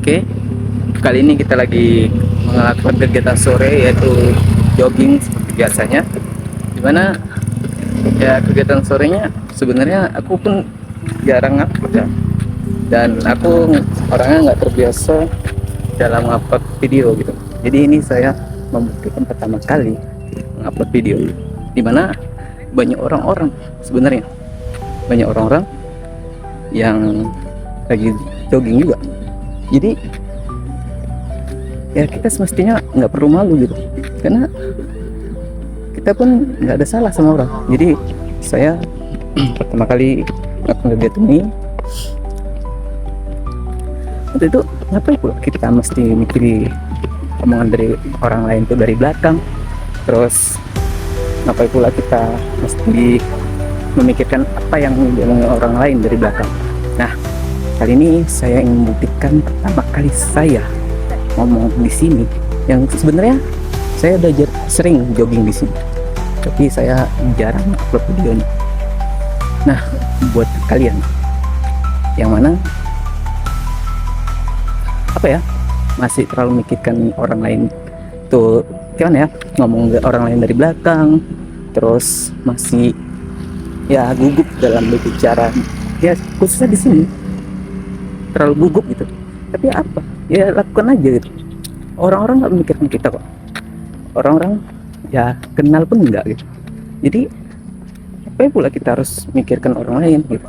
Oke, kali ini kita lagi melakukan kegiatan sore yaitu jogging seperti biasanya. Dimana ya kegiatan sorenya sebenarnya aku pun jarang upload ya. Dan aku orangnya nggak terbiasa dalam upload video gitu. Jadi ini saya membuktikan pertama kali mengupload video. Dimana banyak orang-orang sebenarnya, banyak orang-orang yang lagi jogging juga. Jadi ya kita semestinya nggak perlu malu gitu, karena kita pun nggak ada salah sama orang. Jadi saya pertama kali melakukan kegiatan ini, waktu itu ngapain pula kita mesti mikiri omongan dari orang lain tuh dari belakang. Terus ngapain pula kita mesti memikirkan apa yang diomongin orang lain dari belakang. Nah, kali ini saya ingin membuktikan pertama kali saya ngomong di sini, yang sebenarnya saya udah sering jogging di sini, tapi saya jarang upload videonya. Nah, buat kalian yang mana apa ya masih terlalu memikirkan orang lain tuh gimana ya, ngomong ke orang lain dari belakang, terus masih ya gugup dalam berbicara, ya khususnya di sini terlalu gugup gitu. Tapi apa ya, lakukan aja gitu. Orang-orang nggak memikirkan kita kok, orang-orang ya kenal pun enggak gitu. Jadi apa ya pula kita harus mikirkan orang lain gitu.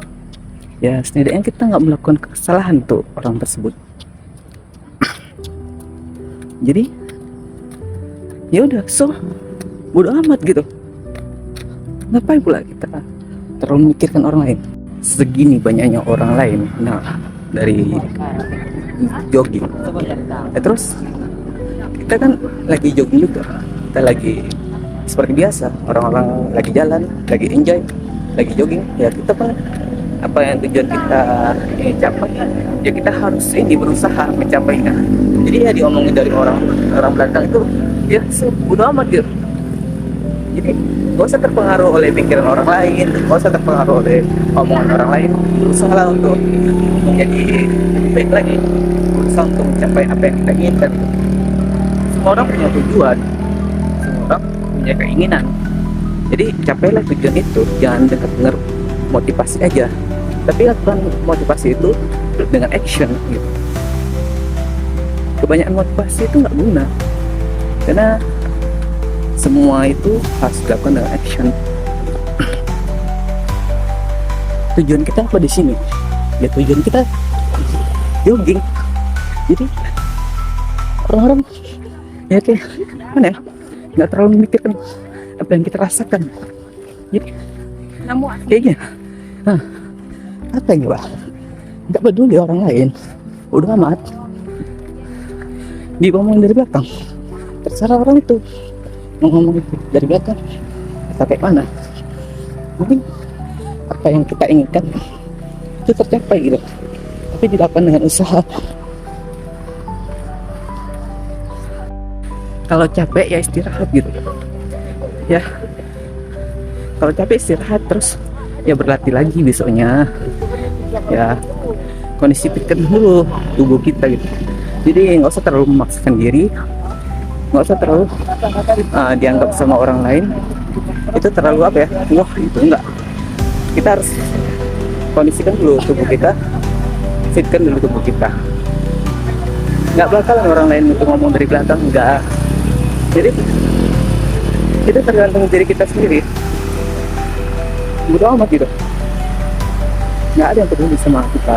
Ya setidaknya kita nggak melakukan kesalahan tuh orang tersebut. Jadi ya udah, so bodo amat gitu. Ngapain pula kita terlalu memikirkan orang lain? Segini banyaknya orang lain nah dari jogging ya, terus kita kan lagi jogging juga, kita lagi seperti biasa, orang-orang lagi jalan, lagi enjoy, lagi jogging. Ya kita pun apa yang tujuan kita ingin capai, ya kita harus ini berusaha mencapainya. Jadi ya diomongin dari orang belakang itu ya bodo amat gitu. Jadi gak usah terpengaruh oleh pikiran orang lain, gak usah terpengaruh oleh omongan orang lain. Berusaha untuk menjadi lebih baik lagi, berusaha untuk mencapai apa yang kita inginkan. Semua orang punya tujuan, semua orang punya keinginan. Jadi capailah tujuan itu, jangan dengar motivasi aja, tapi lakukan motivasi itu dengan action gitu. Kebanyakan motivasi itu nggak guna, karena semua itu harus dilakukan dengan action. Tujuan kita apa di sini? Ya tujuan kita jogging. Jadi orang-orang ya kayak mana ya, nggak terlalu memikirkan apa yang kita rasakan. Jadi kayaknya apa yang nggak peduli orang lain, udah amat diomongin dari belakang. Terserah orang itu mau ngomong itu dari belakang atau kayak mana, mungkin apa yang kita inginkan itu tercapai gitu, tapi dilakukan dengan usaha. Kalau capek ya istirahat gitu ya, kalau capek istirahat, terus ya berlatih lagi besoknya, ya kondisikan dulu tubuh kita gitu. Jadi nggak usah terlalu memaksakan diri, nggak usah terlalu dianggap sama orang lain itu terlalu apa ya, wah itu enggak. Kita harus kondisikan dulu tubuh kita, fitkan dulu tubuh kita. Nggak bakalan orang lain untuk ngomong dari belakang, enggak. Jadi itu tergantung diri kita sendiri, bodo amat gitu. Nggak ada yang peduli sama kita,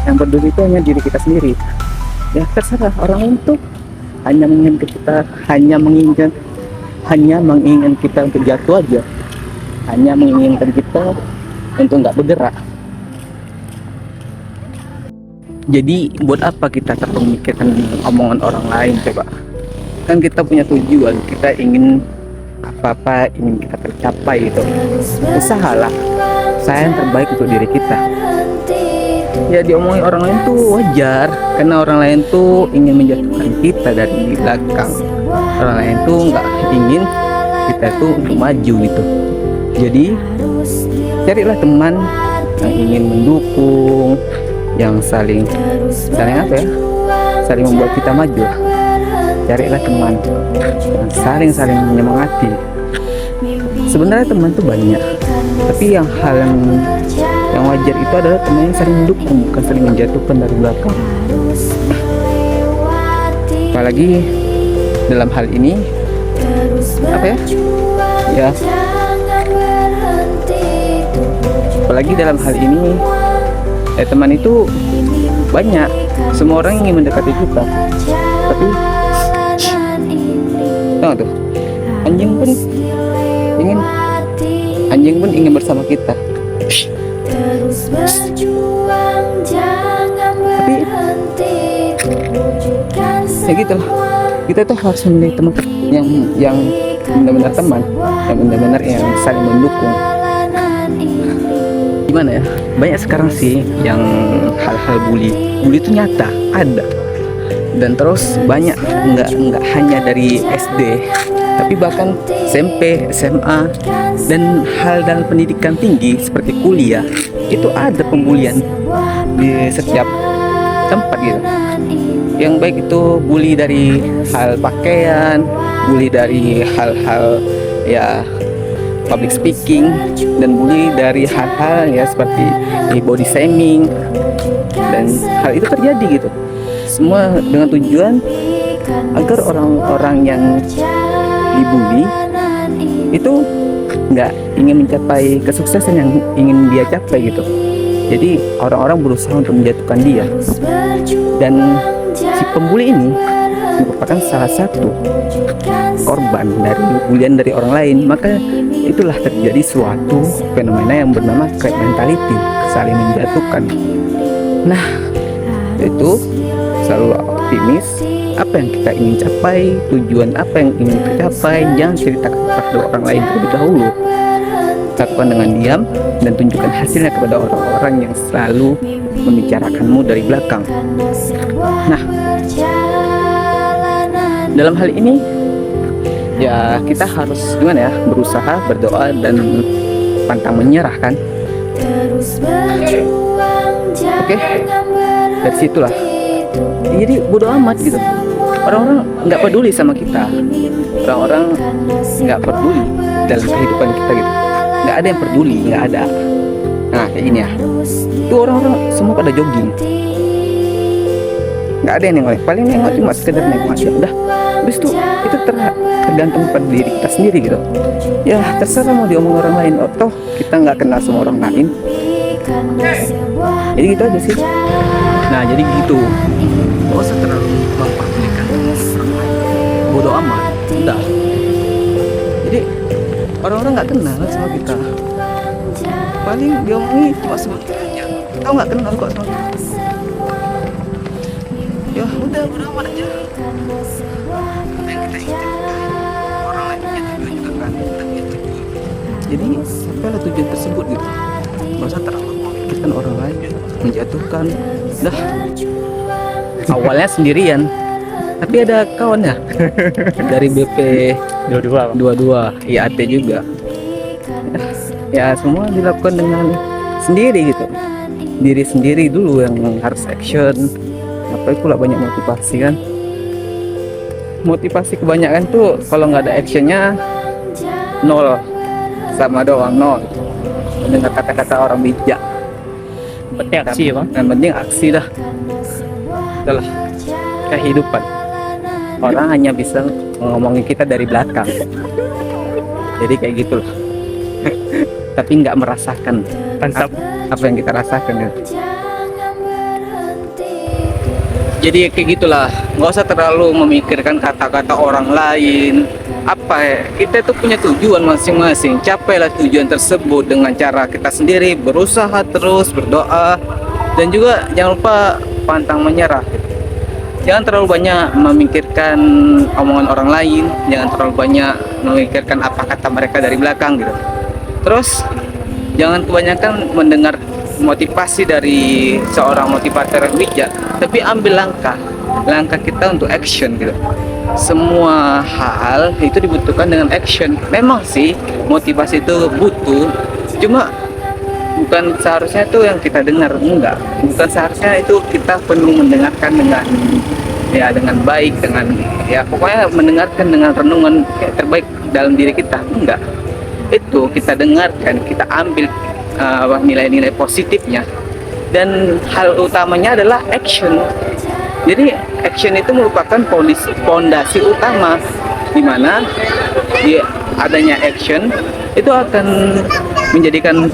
yang peduli itu hanya diri kita sendiri. Ya terserah orang lain tuh hanya menginginkan kita untuk jatuh aja, hanya menginginkan kita untuk nggak bergerak. Jadi buat apa kita terlalu memikirkan omongan orang lain coba? Kan kita punya tujuan, kita ingin apa-apa ingin kita tercapai itu. Usahalah, saya yang terbaik untuk diri kita. Ya diomongin orang lain tuh wajar, karena orang lain tuh ingin menjatuhkan kita dari belakang. Orang lain tuh nggak ingin kita tuh untuk maju gitu. Jadi carilah teman yang ingin mendukung, yang saling apa ya, saling membuat kita maju. Carilah teman yang saling menyemangati. Sebenarnya teman tuh banyak, tapi yang hal yang wajar itu adalah teman yang saling mendukung, bukan saling menjatuhkan dari belakang. Apalagi dalam hal ini apa ya, ya apalagi dalam hal ini teman itu banyak, semua orang ingin mendekati kita, tapi tahu tuh, anjing pun ingin bersama kita, tapi ya gitulah, kita tuh harus memilih teman yang benar-benar teman, yang benar-benar yang saling mendukung. Gimana ya, banyak sekarang sih yang hal-hal bully itu nyata ada, dan terus banyak, nggak hanya dari SD, tapi bahkan SMP, SMA, dan hal dalam pendidikan tinggi seperti kuliah itu ada pembulian di setiap tempat gitu. Yang baik itu bully dari hal pakaian, bully dari hal-hal ya public speaking, dan bully dari hal-hal ya seperti body shaming, dan hal itu terjadi gitu. Semua dengan tujuan agar orang-orang yang dibully itu nggak ingin mencapai kesuksesan yang ingin dia capai gitu. Jadi orang-orang berusaha untuk menjatuhkan dia, dan si pembuli ini merupakan salah satu korban dari bulian dari orang lain. Maka itulah terjadi suatu fenomena yang bernama crab mentality, saling menjatuhkan. Nah, itu selalu optimis, apa yang kita ingin capai, tujuan apa yang ingin kita capai, jangan ceritakan kepada orang lain terlebih dahulu. Lakukan dengan diam dan tunjukkan hasilnya kepada orang-orang yang selalu membicarakanmu dari belakang. Nah, dalam hal ini ya kita harus gimana ya, berusaha, berdoa, dan pantang menyerah kan. Oke, dari situlah jadi bodo amat gitu. Orang-orang nggak peduli sama kita, orang-orang nggak peduli dalam kehidupan kita gitu, nggak ada yang peduli, nggak ada. Nah kayak gini ya, itu orang-orang semua pada jogging, nggak ada yang nengok, paling nengok cuma sekedar nengok aja udah. Habis itu tergantung pada diri kita sendiri gitu. Ya terserah mau diomong orang lain, toh kita nggak kenal sama orang lain. Jadi gitu aja sih. Nah jadi gitu, gak usah terlalu memperdulikan bodo amat, udah. Jadi orang-orang nggak kenal sama kita, paling diomongi cuma sebentar aja, kita nggak kenal kok sama kita. Ya udah, bodo amat aja. Apa yang kita ingin, orang lain punya tujuan juga kan, kita punya tujuan. Jadi sampailah tujuan tersebut gitu, gak usah terlalu memikirkan orang lain, menjatuhkan. Dah, awalnya sendirian, tapi ada kawannya dari BP 22 IAT juga. Ya semua dilakukan dengan sendiri gitu, diri sendiri dulu yang harus action. Apa pula banyak motivasi kan, motivasi kebanyakan tuh kalau nggak ada actionnya nol, sama doang nol. Mendengar kata-kata orang bijak, penting aksi ya bang, yang penting aksi dah. Itulah kehidupan, orang hanya bisa ngomongin kita dari belakang, jadi kayak gitulah. Tapi nggak merasakan apa yang kita rasakan ya. Jadi kayak gitulah, nggak usah terlalu memikirkan kata-kata orang lain. Apa ya, kita tuh punya tujuan masing-masing, capailah tujuan tersebut dengan cara kita sendiri, berusaha terus, berdoa, dan juga jangan lupa pantang menyerah. Jangan terlalu banyak memikirkan omongan orang lain, jangan terlalu banyak memikirkan apa kata mereka dari belakang gitu. Terus jangan kebanyakan mendengar motivasi dari seorang motivator yang bijak, tapi ambil langkah kita untuk action gitu. Semua hal itu dibutuhkan dengan action. Memang sih motivasi itu butuh, cuma bukan seharusnya itu yang kita dengar, enggak, bukan seharusnya itu kita penuh mendengarkan dengan baik, dengan ya pokoknya mendengarkan dengan renungan yang terbaik dalam diri kita, enggak, itu kita dengarkan, kita ambil nilai-nilai positifnya, dan hal utamanya adalah action. Jadi action itu merupakan fondasi utama, di mana di adanya action itu akan menjadikan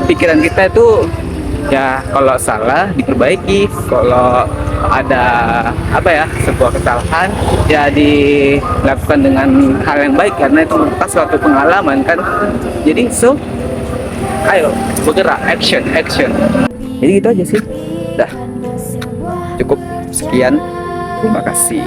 pikiran kita itu ya kalau salah diperbaiki, kalau ada sebuah kesalahan ya dilakukan dengan hal yang baik, karena itu merupakan suatu pengalaman kan. Jadi ayo bergerak, action. Jadi gitu aja sih, dah cukup sekian, terima kasih.